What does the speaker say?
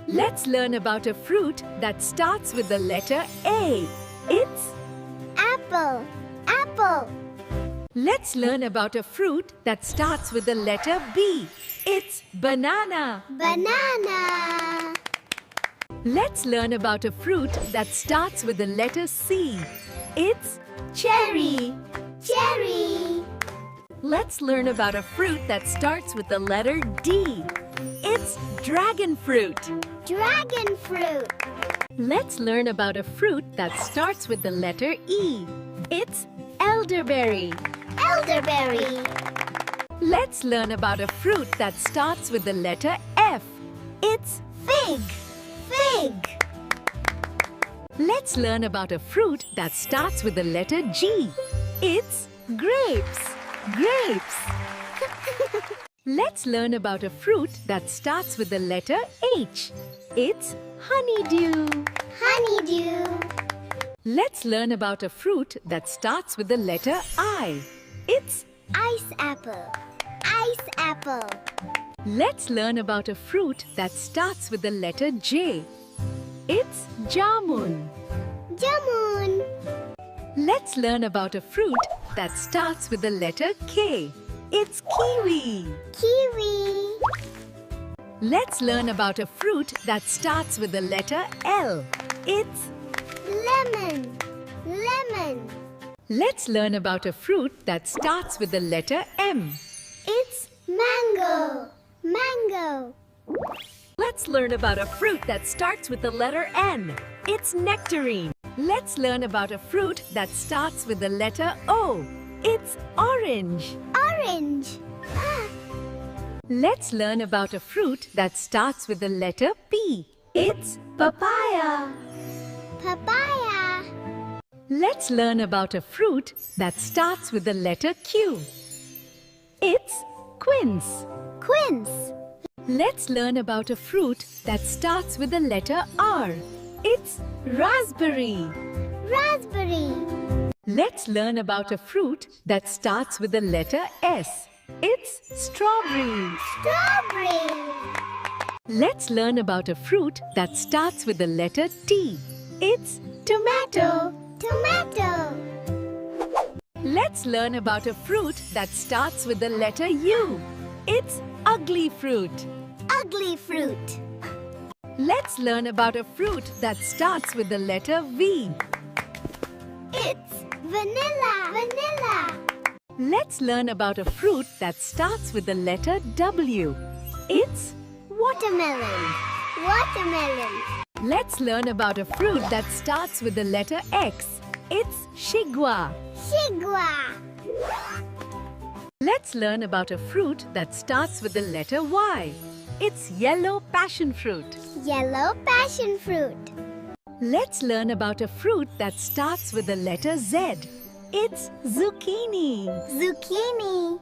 Let's learn about a fruit that starts with the letter A. It's Apple. Apple. Let's learn about a fruit that starts with the letter B. It's banana. Banana. Let's learn about a fruit that starts with the letter C. It's Cherry. Cherry. Let's learn about a fruit that starts with the letter D. It's dragon fruit. Dragon fruit. Let's learn about a fruit that starts with the letter E. It's elderberry. Elderberry. Let's learn about a fruit that starts with the letter F. It's Fig. Fig. Let's learn about a fruit that starts with the letter G. It's grapes. Grapes. Let's learn about a fruit that starts with the letter H. It's honeydew. Honeydew. Let's learn about a fruit that starts with the letter I. It's Ice apple. Ice apple. Let's learn about a fruit that starts with the letter J. It's jamun. Jamun. Let's learn about a fruit that starts with the letter K. It's kiwi. Kiwi. Let's learn about a fruit that starts with the letter L. It's Lemon. Lemon. Let's learn about a fruit that starts with the letter M. It's mango. Mango. Let's learn about a fruit that starts with the letter N. It's nectarine. Let's learn about a fruit that starts with the letter O. It's orange. Orange. Let's learn about a fruit that starts with the letter P. It's papaya. Papaya. Let's learn about a fruit that starts with the letter Q. It's quince. Quince. Let's learn about a fruit that starts with the letter R. It's raspberry. Raspberry. Let's learn about a fruit that starts with the letter S. It's strawberry. Strawberry. Let's learn about a fruit that starts with the letter T. It's tomato. Tomato. Let's learn about a fruit that starts with the letter U. It's ugly fruit. Ugly fruit. Let's learn about a fruit that starts with the letter V. It's vanilla. Vanilla. Let's learn about a fruit that starts with the letter W. It's Watermelon. Watermelon. Let's learn about a fruit that starts with the letter X. It's shigwa. Shigwa. Let's learn about a fruit that starts with the letter Y. It's yellow passion fruit. Yellow passion fruit. Let's learn about a fruit that starts with the letter Z. It's zucchini. Zucchini.